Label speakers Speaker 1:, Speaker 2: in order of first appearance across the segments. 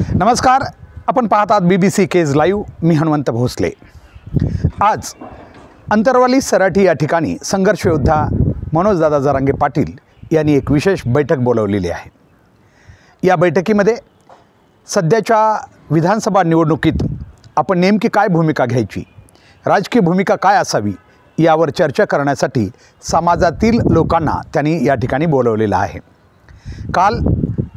Speaker 1: नमस्कार, आपण पाहतात BBC केज लाईव्ह. मी हनुमंत भोसले. आज अंतरवाली सराठी या ठिकाणी संघर्ष योद्धा मनोजदादा जरांगे पाटील यांनी एक विशेष बैठक बोलावलेली आहे. या बैठकीमध्ये सध्याच्या विधानसभा निवडणुकीत आपण नेमकी काय भूमिका घ्यायची, राजकीय भूमिका काय असावी यावर चर्चा करण्यासाठी समाजातील लोकांना त्यांनी या ठिकाणी बोलवलेलं आहे. काल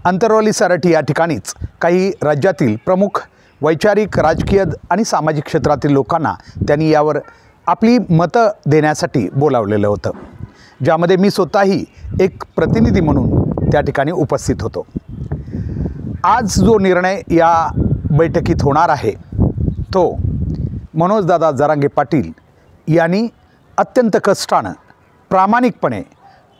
Speaker 1: अंतरवाली सराठी या ठिकाणीच काही राज्यातील प्रमुख वैचारिक, राजकीय आणि सामाजिक क्षेत्रातील लोकांना त्यांनी यावर आपली मतं देण्यासाठी बोलावलेलं होतं, ज्यामध्ये मी स्वतःही एक प्रतिनिधी म्हणून त्या ठिकाणी उपस्थित होतो. आज जो निर्णय या बैठकीत होणार आहे तो मनोजदादा जरांगे पाटील यांनी अत्यंत कष्टानं, प्रामाणिकपणे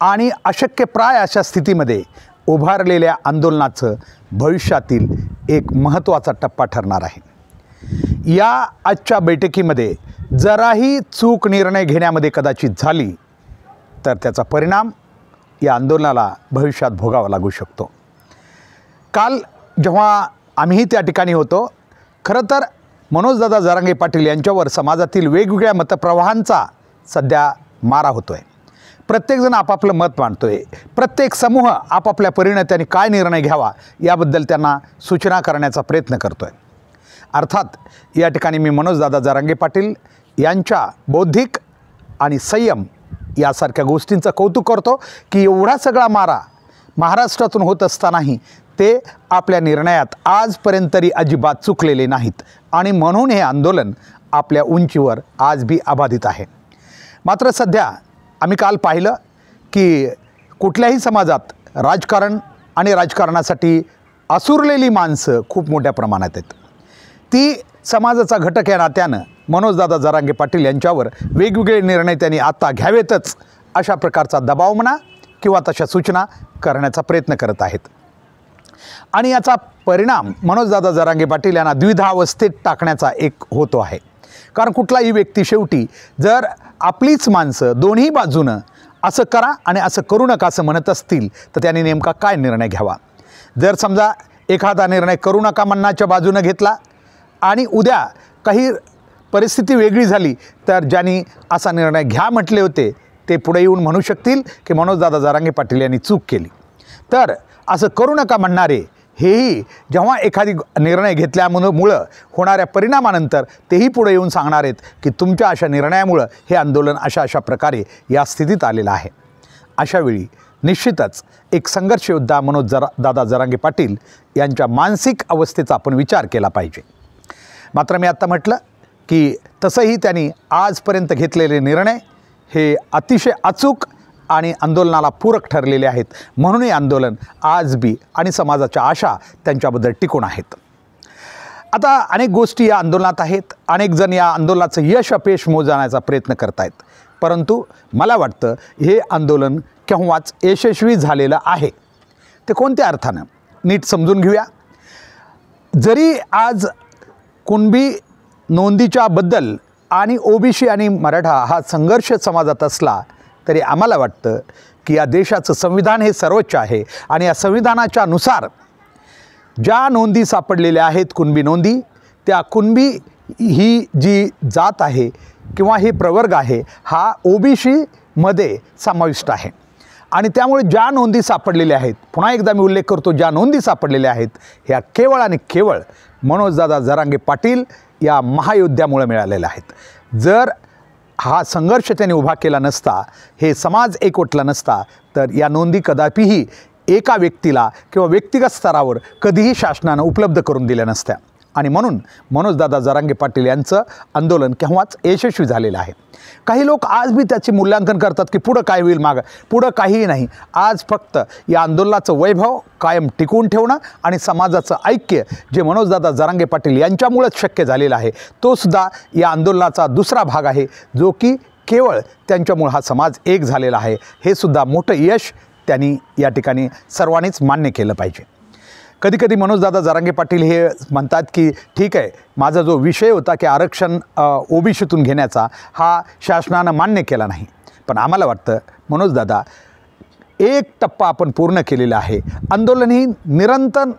Speaker 1: आणि अशक्यप्राय अशा स्थितीमध्ये उभारलेल्या आंदोलनाचं भविष्यातील एक महत्त्वाचा टप्पा ठरणार आहे. या आजच्या बैठकीमध्ये जराही चूक निर्णय घेण्यामध्ये कदाचित झाली तर त्याचा परिणाम या आंदोलनाला भविष्यात भोगावा लागू शकतो. काल जेव्हा आम्हीही त्या ठिकाणी होतो, खरं तर मनोजदादा जरांगे पाटील यांच्यावर समाजातील वेगवेगळ्या मतप्रवाहांचा सध्या मारा होतो आहे. प्रत्येकजण आपापलं मत मांडतो आहे. प्रत्येक समूह आपापल्या परीने त्यांनी काय निर्णय घ्यावा याबद्दल त्यांना सूचना करण्याचा प्रयत्न करतो आहे. अर्थात या ठिकाणी मी मनोजदादा जरांगे पाटील यांच्या बौद्धिक आणि संयम यासारख्या गोष्टींचं कौतुक करतो की एवढा सगळा मारा महाराष्ट्रातून होत असतानाही ते आपल्या निर्णयात आजपर्यंत तरी अजिबात चुकलेले नाहीत आणि म्हणून हे आंदोलन आपल्या उंचीवर आज बी अबाधित आहे. मात्र सध्या आम्ही काल पाहिलं की कुठल्याही समाजात राजकारण आणि राजकारणासाठी आसुरलेली माणसं खूप मोठ्या प्रमाणात आहेत. ती समाजाचा घटक या नात्यानं मनोजदादा जरांगे पाटील यांच्यावर वेगवेगळे निर्णय त्यांनी आता घ्यावेतच अशा प्रकारचा दबाव म्हणा किंवा तशा सूचना करण्याचा प्रयत्न करत आहेत. आणि याचा परिणाम मनोजदादा जरांगे पाटील यांना द्विधावस्थेत टाकण्याचा एक होतो आहे. कारण कुठलाही व्यक्ती शेवटी जर आपलीच माणसं दोन्ही बाजूनं असं करा आणि असं करू नका असं म्हणत असतील तर त्यांनी नेमका काय निर्णय घ्यावा. जर समजा एखादा निर्णय करू नका म्हणण्याच्या बाजूनं घेतला आणि उद्या काही परिस्थिती वेगळी झाली तर ज्यांनी असा निर्णय घ्या म्हटले होते ते पुढे येऊन म्हणू शकतील की मनोजदादा जरांगे पाटील यांनी चूक केली. तर असं करू नका म्हणणारे हेही जेव्हा एखादी निर्णय घेतल्यामुळं होणाऱ्या परिणामानंतर तेही पुढे येऊन सांगणार आहेत की तुमच्या अशा निर्णयामुळं हे आंदोलन अशा प्रकारे या स्थितीत आलेलं आहे. अशावेळी निश्चितच एक संघर्ष योद्धा दादा जरांगे पाटील यांच्या मानसिक अवस्थेचा आपण विचार केला पाहिजे. मात्र मी आत्ता म्हटलं की तसंही त्यांनी आजपर्यंत घेतलेले निर्णय हे अतिशय अचूक आणि आंदोलनाला पूरक ठरलेले आहेत. म्हणून हे आंदोलन आज बी आणि समाजाच्या आशा त्यांच्याबद्दल टिकून आहेत. आता अनेक गोष्टी या आंदोलनात आहेत. अनेक जण या आंदोलनाचं यश अपयश मोजण्याचा प्रयत्न करत आहेत. परंतु मला वाटतं हे आंदोलन केव्हाच यशस्वी झालेलं आहे. ते कोणत्या अर्थानं नीट समजून घेऊया. जरी आज कुणबी नोंदीच्या बद्दल आणि OBC आणि मराठा हा संघर्ष समाजात असला तरी आम्हाला वाटतं की या देशाचं संविधान हे सर्वोच्च आहे आणि या संविधानाच्या नुसार ज्या नोंदी सापडलेल्या आहेत कुणबी नोंदी, त्या कुणबी ही जी जात आहे किंवा हे प्रवर्ग आहे हा OBC मध्ये समाविष्ट आहे. आणि त्यामुळे ज्या नोंदी सापडलेल्या आहेत, पुन्हा एकदा मी उल्लेख करतो, ज्या नोंदी सापडलेल्या आहेत ह्या केवळ आणि केवळ मनोजदादा जरांगे पाटील या महायोद्ध्यामुळे मिळालेल्या आहेत. जर हा संघर्ष त्यांनी उभा केला नसता, हे समाज एकवटला नसता तर या नोंदी कदापिही एका व्यक्तीला किंवा व्यक्तिगत स्तरावर कधीही शासनानं उपलब्ध करून दिल्या नसत्या. आणि म्हणून मनोजदादा जरांगे पाटील यांचं आंदोलन केव्हाच यशस्वी झालेलं आहे. काही लोक आज बी त्याचे मूल्यांकन करतात की पुढं काय होईल, मागं पुढं काहीही नाही. आज फक्त या आंदोलनाचं वैभव कायम टिकवून ठेवणं आणि समाजाचं ऐक्य जे मनोजदादा जरांगे पाटील यांच्यामुळेच शक्य झालेलं आहे, तो सुद्धा या आंदोलनाचा दुसरा भाग आहे, जो की केवळ त्यांच्यामुळे हा समाज एक झालेला आहे. हे सुद्धा मोठं यश त्यांनी या ठिकाणी सर्वांनीच मान्य केलं पाहिजे. कधीकधी मनोजदादा जरांगे पाटील हे म्हणतात की ठीक आहे, माझा जो विषय होता की आरक्षण OBCतून घेण्याचा हा शासनानं मान्य केला नाही. पण आम्हाला वाटतं मनोजदादा एक टप्पा आपण पूर्ण केलेला आहे. आंदोलन ही निरंतर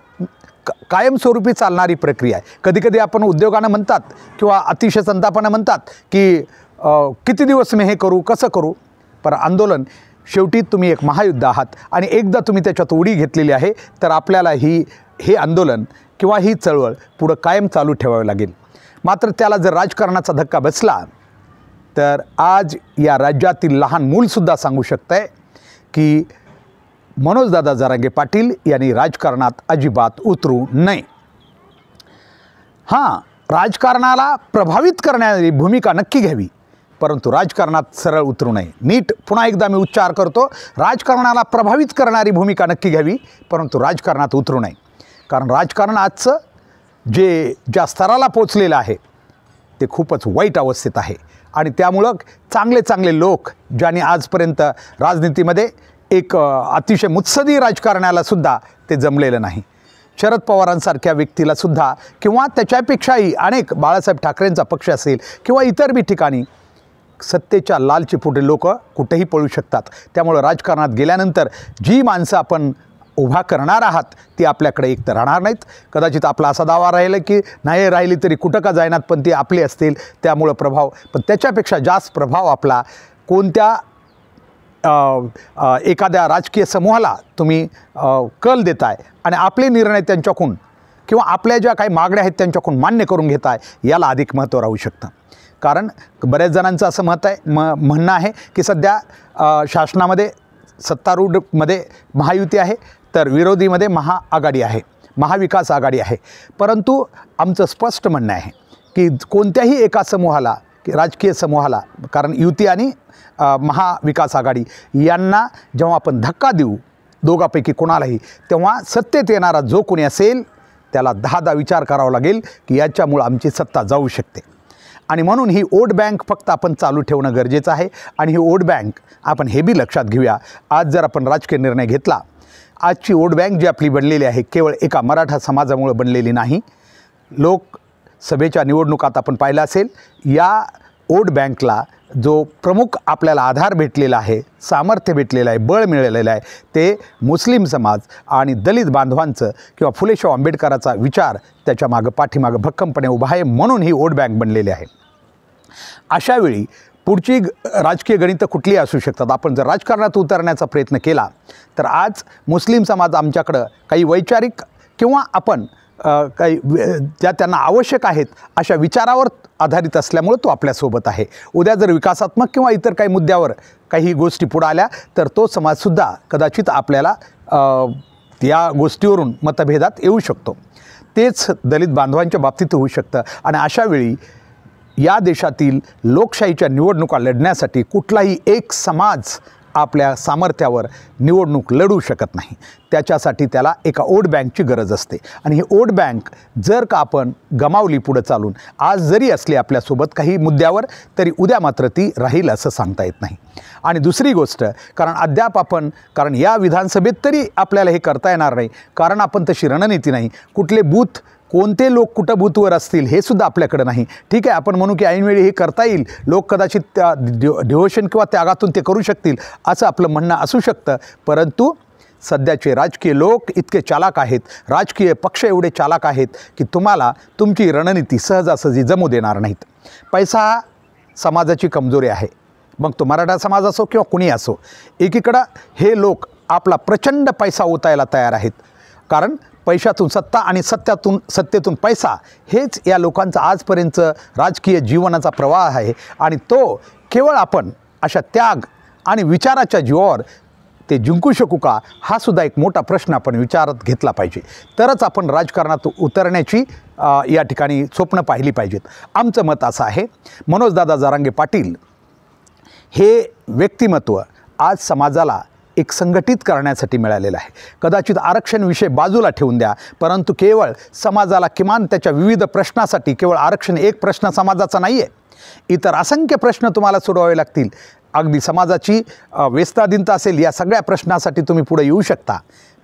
Speaker 1: कायमस्वरूपी चालणारी प्रक्रिया आहे. कधीकधी आपण उद्योगानं म्हणतात किंवा अतिशय संतापानं म्हणतात की किती दिवस मी हे करू, कसं करू. पण आंदोलन शेवटी तुम्ही एक महायुद्ध आहात आणि एकदा तुम्ही त्याच्यात उडी घेतलेली आहे तर आपल्याला हे आंदोलन किंवा ही चळवळ पुढं कायम चालू ठेवावी लागेल. मात्र त्याला जर राजकारणाचा धक्का बसला तर आज या राज्यातील लहान मूलसुद्धा सांगू शकतंय की मनोजदादा जरांगे पाटील यांनी राजकारणात अजिबात उतरू नये. हां, राजकारणाला प्रभावित करणारी भूमिका नक्की घ्यावी, परंतु राजकारणात सरळ उतरू नये. नीट पुन्हा एकदा मी उच्चार करतो, राजकारणाला प्रभावित करणारी भूमिका नक्की घ्यावी, परंतु राजकारणात उतरू नये. कारण राजकारण आजचं ज्या स्तराला पोचलेलं आहे ते खूपच वाईट अवस्थेत आहे आणि त्यामुळं चांगले चांगले लोक ज्यांनी आजपर्यंत राजनीतीमध्ये एक अतिशय मुत्सदी राजकारण्यालासुद्धा ते जमलेलं नाही. शरद पवारांसारख्या व्यक्तीलासुद्धा किंवा त्याच्यापेक्षाही अनेक बाळासाहेब ठाकरेंचा पक्ष असेल किंवा इतर बी ठिकाणी सत्तेच्या लालचिपोटे लोक कुठेही पळू शकतात. त्यामुळं राजकारणात गेल्यानंतर जी माणसं आपण उभा करणार आहात ती आपल्याकडे एक तर राहणार नाहीत. कदाचित आपला असा दावा राहिला की नाही राहिली तरी कुठं का जायनात पण ती आपली असतील, त्यामुळं प्रभाव, पण त्याच्यापेक्षा जास्त प्रभाव आपला कोणत्या एखाद्या राजकीय समूहाला तुम्ही कल देताय आणि आपले निर्णय त्यांच्याकडून किंवा आपल्या ज्या काही मागण्या आहेत त्यांच्याकडून मान्य करून घेताय, याला अधिक महत्त्व राहू शकतं. कारण बऱ्याच जणांचं असं म्हणणं आहे की सध्या शासनामध्ये सत्तारूढमध्ये महायुती आहे तर विरोधीमध्ये महाआघाडी आहे, महाविकास आघाडी आहे. परंतु आमचं स्पष्ट म्हणणं आहे की कोणत्याही एका समूहाला, राजकीय समूहाला, कारण युती आणि महाविकास आघाडी यांना जेव्हा आपण धक्का देऊ दोघापैकी कोणालाही, तेव्हा सत्तेत येणारा जो कोणी असेल त्याला 10दा विचार करावा लागेल की याच्यामुळं आमची सत्ता जाऊ शकते. आणि म्हणून ही वोट बँक फक्त आपण चालू ठेवणं गरजेचं आहे. आणि ही वोट बँक आपण हे बी लक्षात घेऊया, आज जर आपण राजकीय निर्णय घेतला, आजची वोट बँक जी आपली बनलेली आहे केवळ एका मराठा समाजामुळे बनलेली नाही. लोकसभेच्या निवडणुकात आपण पाहिलं असेल, या वोट बँकला जो प्रमुख आपल्याला आधार भेटलेला आहे, सामर्थ्य भेटलेलं आहे, बळ मिळालेलं आहे, ते मुस्लिम समाज आणि दलित बांधवांचं किंवा फुले शाहू आंबेडकराचा विचार त्याच्या पाठीमागं भक्कमपणे उभा आहे, म्हणून ही वोट बँक बनलेली आहे. अशावेळी पुढची राजकीय गणितं कुठलीही असू शकतात. आपण जर राजकारणात उतरण्याचा प्रयत्न केला तर आज मुस्लिम समाज आमच्याकडं काही वैचारिक किंवा आपण काही ज्या त्यांना आवश्यक आहेत अशा विचारावर आधारित असल्यामुळे तो आपल्यासोबत आहे. उद्या जर विकासात्मक किंवा इतर काही मुद्द्यावर काही गोष्टी पुढे आल्या तर तो समाजसुद्धा कदाचित आपल्याला या गोष्टीवरून मतभेदात येऊ शकतो. तेच दलित बांधवांच्या बाबतीत होऊ शकतं. आणि अशावेळी या देशातील लोकशाहीच्या निवडणुका लढण्यासाठी कुठलाही एक समाज आपल्या सामर्थ्यावर निवडणूक लढू शकत नाही. त्याच्यासाठी त्याला एका वोट बँकची गरज असते. आणि ही वोट बँक जर का आपण गमावली पुढं चालून, आज जरी असली आपल्यासोबत काही मुद्द्यावर, तरी उद्या मात्र ती राहील असं सांगता येत नाही. आणि दुसरी गोष्ट, कारण या विधानसभेत तरी आपल्याला हे करता येणार नाही, कारण आपण तशी रणनीती नाही. कुठले बूथ, कोणते लोक कुठं बूथवर असतील हे सुद्धा आपल्याकडं नाही. ठीक आहे, आपण म्हणू की ऐनवेळी हे करता येईल, लोक कदाचित त्या डिव्होशन किंवा त्यागातून ते करू शकतील असं आपलं म्हणणं असू शकतं. परंतु सध्याचे राजकीय लोक इतके चालाक आहेत, राजकीय पक्ष एवढे चालाक आहेत की तुम्हाला तुमची रणनीती सहजासहजी जमू देणार नाहीत. पैसा हा समाजाची कमजोरी आहे, मग तो मराठा समाज असो किंवा कुणी असो. एकीकडं हे लोक आपला प्रचंड पैसा ओतायला तयार आहेत, कारण पैशातून सत्ता आणि सत्तेतून पैसा हेच या लोकांचा आजपर्यंत राजकीय जीवनाचा प्रवाह आहे. आणि तो केवळ आपण अशा त्याग आणि विचाराच्या जीवावर ते जिंकू शकू का, हा सुद्धा एक मोठा प्रश्न आपण विचारात घेतला पाहिजे. तरच आपण राजकारणात उतरण्याची या ठिकाणी स्वप्न पाहिली पाहिजेत. आमचं मत असं आहे, मनोजदादा जरांगे पाटील हे व्यक्तिमत्व आज समाजाला एक संघटित करण्यासाठी मिळालेलं आहे. कदाचित आरक्षण विषय बाजूला ठेवून द्या, परंतु केवळ समाजाला किमान त्याच्या विविध प्रश्नासाठी, केवळ आरक्षण एक प्रश्न समाजाचा नाही आहे, इतर असंख्य प्रश्न तुम्हाला सोडवावे लागतील. अगदी समाजाची व्यवस्थाधीनता असेल, या सगळ्या प्रश्नासाठी तुम्ही पुढे येऊ शकता.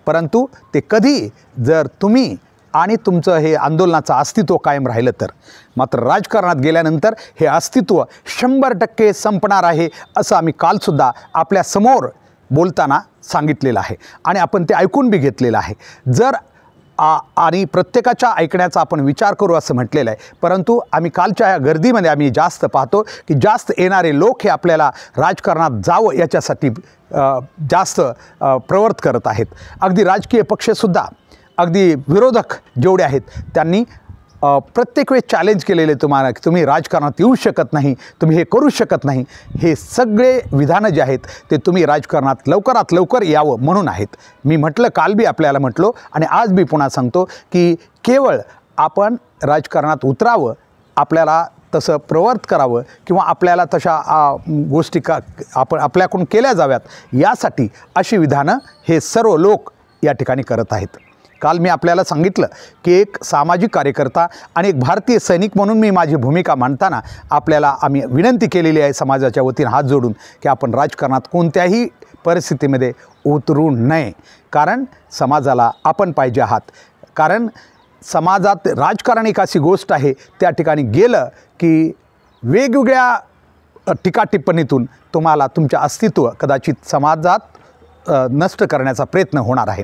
Speaker 1: परंतु ते कधी, जर तुम्ही आणि तुमचं हे आंदोलनाचं अस्तित्व कायम राहिलं तर. मात्र राजकारणात गेल्यानंतर हे अस्तित्व 100% संपणार आहे असं आम्ही कालसुद्धा आपल्यासमोर बोलताना सांगितलेलं आहे आणि आपण ते ऐकून बी घेतलेलं आहे. जर आणि प्रत्येकाच्या ऐकण्याचा आपण विचार करू असं म्हटलेलं आहे. परंतु आम्ही कालच्या या गर्दीमध्ये आम्ही जास्त पाहतो की जास्त येणारे लोक हे आपल्याला राजकारणात जावं याच्यासाठी जास्त प्रवृत्त करत आहेत. अगदी राजकीय पक्षसुद्धा, अगदी विरोधक जेवढे आहेत त्यांनी प्रत्येक वेळेस चॅलेंज केलेले तुम्हाला की तुम्ही राजकारणात येऊ शकत नाही, तुम्ही हे करू शकत नाही. हे सगळे विधानं जे आहेत ते तुम्ही राजकारणात लवकरात लवकर यावं म्हणून आहेत. मी म्हटलं, काल बी आपल्याला म्हटलो आणि आज बी पुन्हा सांगतो की केवळ आपण राजकारणात उतरावं, आपल्याला तसं प्रवृत्त करावं किंवा आपल्याला तशा गोष्टी आपल्याकडून केल्या जाव्यात यासाठी अशी विधानं हे सर्व लोक या ठिकाणी करत आहेत. काल मी आपल्याला सांगितलं की एक सामाजिक कार्यकर्ता आणि एक भारतीय सैनिक म्हणून मी माझी भूमिका मांडताना आपल्याला आम्ही विनंती केलेली आहे समाजाच्या वतीनं हात जोडून की आपण राजकारणात कोणत्याही परिस्थितीमध्ये उतरू नये. कारण समाजाला आपण पाहिजे आहात. कारण समाजात राजकारण एक अशी गोष्ट आहे, त्या ठिकाणी गेलं की वेगवेगळ्या टीकाटिप्पणीतून तुम्हाला तुमचे अस्तित्व कदाचित समाजात नष्ट करण्याचा प्रयत्न होणार आहे.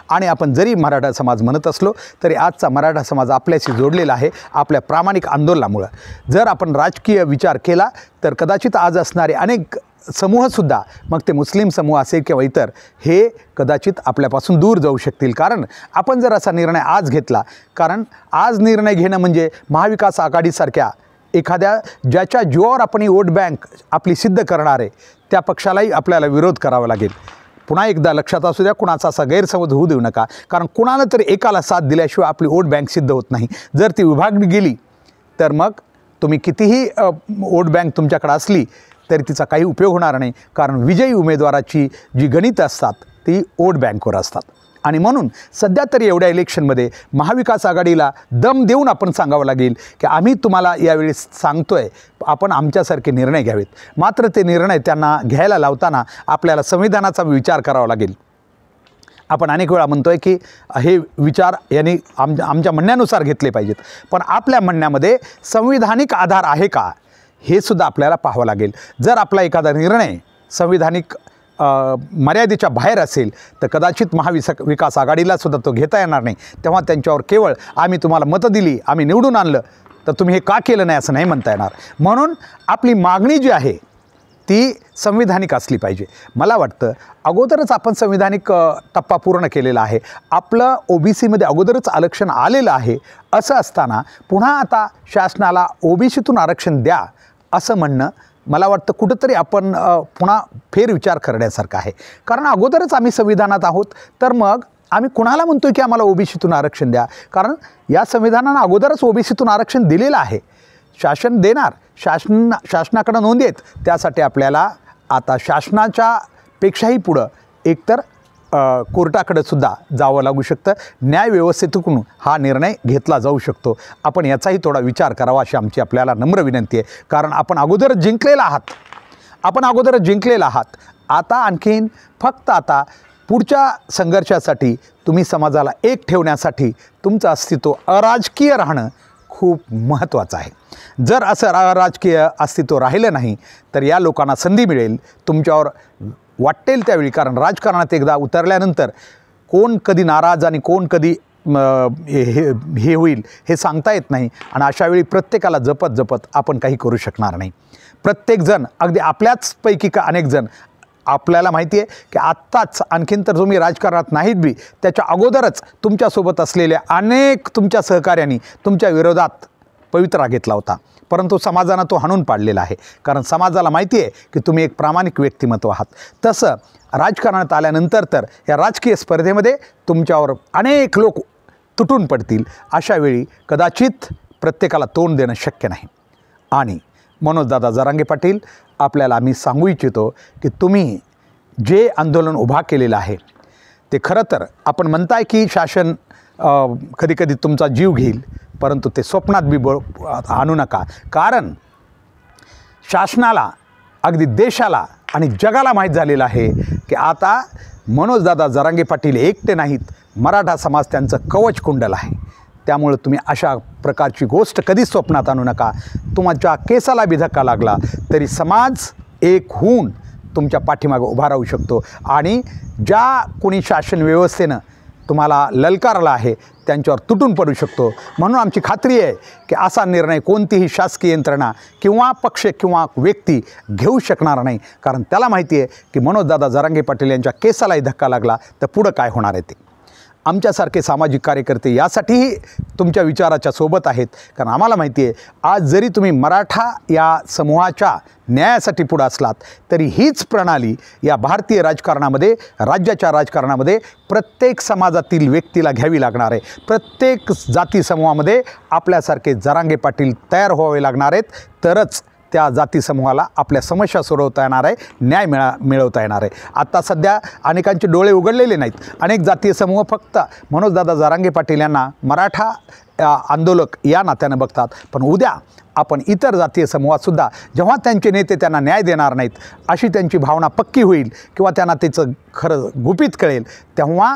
Speaker 1: आणि आपण जरी मराठा समाज म्हणत असलो तरी आजचा मराठा समाज आपल्याशी जोडलेला आहे आपल्या प्रामाणिक आंदोलनामुळं. जर आपण राजकीय विचार केला तर कदाचित आज असणारे अनेक समूहसुद्धा, मग ते मुस्लिम समूह असेल किंवा इतर, हे कदाचित आपल्यापासून दूर जाऊ शकतील. कारण आपण जर असा निर्णय आज घेतला, कारण आज निर्णय घेणं म्हणजे महाविकास आघाडीसारख्या एखाद्या ज्याच्या जीवावर आपण ही वोट बँक आपली सिद्ध करणार आहे त्या पक्षालाही आपल्याला विरोध करावा लागेल. पुन्हा एकदा लक्षात असू द्या, कुणाचा असा गैरसमज होऊ देऊ नका. कारण कुणाला तरी एकाला साथ दिल्याशिवाय आपली वोट बँक सिद्ध होत नाही. जर ती विभागली गेली तर मग तुम्ही कितीही वोट बँक तुमच्याकडे असली तरी तिचा काही उपयोग होणार नाही. कारण विजयी उमेदवाराची जी गणितं असतात ती वोट बँकवर असतात. आणि म्हणून सध्या तरी एवढ्या इलेक्शनमध्ये महाविकास आघाडीला दम देऊन आपण सांगावं लागेल की आम्ही तुम्हाला यावेळी सांगतो आहे, आपण आमच्यासारखे निर्णय घ्यावेत. मात्र ते निर्णय त्यांना घ्यायला लावताना आपल्याला संविधानाचा विचार करावा लागेल. आपण अनेक वेळा म्हणतो आहे की हे विचार यांनी आमच्या म्हणण्यानुसार घेतले पाहिजेत, पण आपल्या म्हणण्यामध्ये संविधानिक आधार आहे का हे सुद्धा आपल्याला पाहावं लागेल. जर आपला एखादा निर्णय संविधानिक मर्यादेच्या बाहेर असेल तर कदाचित महाविकास आघाडीला सुद्धा तो घेता येणार नाही. तेव्हा त्यांच्यावर केवळ आम्ही तुम्हाला मतं दिली, आम्ही निवडून आणलं तर तुम्ही हे का केलं नाही असं नाही म्हणता येणार. म्हणून आपली मागणी जी आहे ती संविधानिक असली पाहिजे. मला वाटतं अगोदरच आपण संविधानिक टप्पा पूर्ण केलेला आहे. आपलं OBCमध्ये अगोदरच आरक्षण आलेलं आहे. असं असताना पुन्हा आता शासनाला OBCतून आरक्षण द्या असं म्हणणं मला वाटतं कुठंतरी आपण पुन्हा फेरविचार करण्यासारखं आहे. कारण अगोदरच आम्ही संविधानात आहोत तर मग आम्ही कुणाला म्हणतो की आम्हाला OBCतून आरक्षण द्या. कारण या संविधानानं अगोदरच OBCतून आरक्षण दिलेलं आहे. शासन देणार, शासनाकडं नोंदी आहेत. त्यासाठी आपल्याला आता शासनाच्या पेक्षाही पुढं एकतर कोर्टाकडे सुद्धा जावं लागू शकतं. न्यायव्यवस्थेतून हा निर्णय घेतला जाऊ शकतो. आपण याचाही थोडा विचार करावा अशी आमची आपल्याला नम्र विनंती आहे. कारण आपण अगोदरच जिंकलेला आहात. आता आणखीन फक्त आता पुढच्या संघर्षासाठी तुम्ही समाजाला एक ठेवण्यासाठी तुमचं अस्तित्व अराजकीय राहणं खूप महत्त्वाचं आहे. जर असं राजकीय अस्तित्व राहिलं नाही तर या लोकांना संधी मिळेल तुमच्यावर वाटेल त्यावेळी. कारण राजकारणात एकदा उतरल्यानंतर कोण कधी नाराज आणि कोण कधी हे होईल हे सांगता येत नाही. आणि अशावेळी प्रत्येकाला जपत आपण काही करू शकणार नाही. प्रत्येकजण अगदी आपल्याचपैकी का अनेक जण, आपल्याला माहिती आहे की आत्ताच आणखीन तर तुम्ही राजकारणात नाहीत बी, त्याच्या अगोदरच तुमच्यासोबत असलेल्या अनेक तुमच्या सहकार्यांनी तुमच्या विरोधात पवित्रा घेतला होता. परंतु समाजानं तो हाणून पाडलेला आहे. कारण समाजाला माहिती आहे की तुम्ही एक प्रामाणिक व्यक्तिमत्व आहात. तसं राजकारणात आल्यानंतर तर या राजकीय स्पर्धेमध्ये तुमच्यावर अनेक लोक तुटून पडतील. अशा वेळी कदाचित प्रत्येकाला तोंड देणं शक्य नाही. आणि मनोजदादा जरांगे पाटील आपल्याला आम्ही सांगू इच्छितो की तुम्ही जे आंदोलन उभा केलेलं आहे ते खरं तर आपण म्हणताय की शासन कधीकधी तुमचा जीव घेईल, परंतु ते स्वप्नात बी आणू नका. कारण शासनाला, अगदी देशाला आणि जगाला माहीत झालेलं आहे की आता मनोजदादा जरांगे पाटील एकटे नाहीत, मराठा समाज त्यांचं कवच कुंडल आहे. त्यामुळे तुम्ही अशा प्रकारची गोष्ट कधीच स्वप्नात आणू नका. तुमच्या केसाला बी धक्का लागला तरी समाज एक होऊन तुमच्या पाठीमागे उभा राहू शकतो. आणि ज्या कोणी शासन व्यवस्थेनं तुम्हाला ललकारला आहे त्यांच्यावर तुटून पडू शकतो. म्हणून आमची खात्री आहे की असा निर्णय कोणतीही शासकीय यंत्रणा किंवा पक्ष किंवा व्यक्ती घेऊ शकणार नाही. कारण त्याला माहिती आहे की मनोजदादा जरांगे पाटील यांच्या केसालाही धक्का लागला तर पुढं काय होणार आहे ते. आमच्यासारखे सामाजिक कार्यकर्ते यासाठीही तुमच्या विचाराच्या सोबत आहेत. कारण आम्हाला माहिती आहे आज जरी तुम्ही मराठा या समूहाच्या न्यायासाठी पुढं असलात तरी हीच प्रणाली या भारतीय राजकारणामध्ये, राज्याच्या राजकारणामध्ये प्रत्येक समाजातील व्यक्तीला घ्यावी लागणार आहे. प्रत्येक जाती समूहामध्ये आपल्यासारखे जरांगे पाटील तयार व्हावे लागणार आहेत. तरच त्या जाती समूहाला आपल्या समस्या सोडवता येणार आहे, न्याय मिळवता येणार आहे. आता सध्या अनेकांचे डोळे उघडलेले नाहीत. अनेक जातीय समूह फक्त मनोजदादा जरांगे पाटील यांना मराठा आंदोलक या नात्यानं बघतात. पण उद्या आपण इतर जातीय समूहातसुद्धा जेव्हा त्यांचे नेते त्यांना न्याय देणार नाहीत अशी त्यांची भावना पक्की होईल किंवा त्यांना त्याचं खरं गुपित कळेल, तेव्हा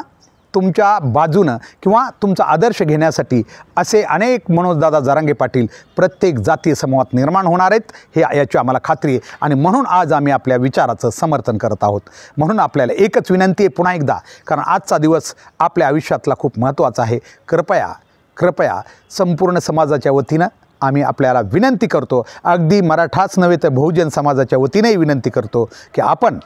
Speaker 1: तुमच्या बाजूनं किंवा तुमचा आदर्श घेण्यासाठी असे अनेक मनोजदादा जरांगे पाटील प्रत्येक जातीय समूहात निर्माण होणार आहेत, हे याची आम्हाला खात्री आहे. आणि म्हणून आज आम्ही आपल्या विचाराचं समर्थन करत आहोत. म्हणून आपल्याला एकच विनंती आहे पुन्हा एकदा, कारण आजचा दिवस आपल्या आयुष्यातला खूप महत्त्वाचा आहे. कृपया संपूर्ण समाजाच्या वतीनं आम्ही आपल्याला विनंती करतो, अगदी मराठाच नव्हे तर बहुजन समाजाच्या वतीनेही विनंती करतो की आपण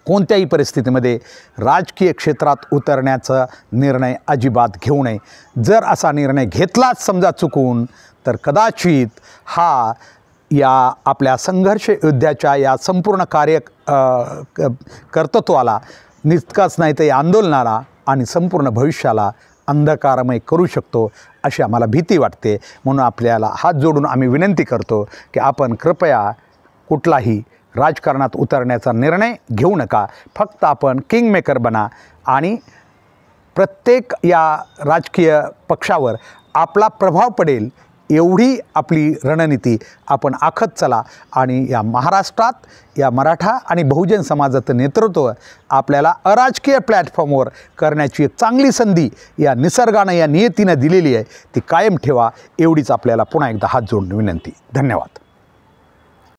Speaker 1: कोणत्याही परिस्थितीमध्ये राजकीय क्षेत्रात उतरण्याचा निर्णय अजिबात घेऊ नये. जर असा निर्णय घेतलाच समजा चुकून तर कदाचित हा या आपल्या संघर्ष युद्धाच्या या संपूर्ण कर्तृत्वाला नितकाच नाही तर या आंदोलनाला आणि संपूर्ण भविष्याला अंधकारमय करू शकतो अशी आम्हाला भीती वाटते. म्हणून आपल्याला हात जोडून आम्ही विनंती करतो की आपण कृपया कुठलाही राजकारणात उतरण्याचा निर्णय घेऊ नका. फक्त आपण किंगमेकर बना आणि प्रत्येक या राजकीय पक्षावर आपला प्रभाव पडेल एवढी आपली रणनीती आपण आखत चला. आणि या महाराष्ट्रात या मराठा आणि बहुजन समाजाचं नेतृत्व आपल्याला अराजकीय प्लॅटफॉर्मवर करण्याची एक चांगली संधी या निसर्गानं, या नियतीनं दिलेली आहे. ती कायम ठेवा एवढीच आपल्याला पुन्हा एकदा हात जोडून विनंती. धन्यवाद.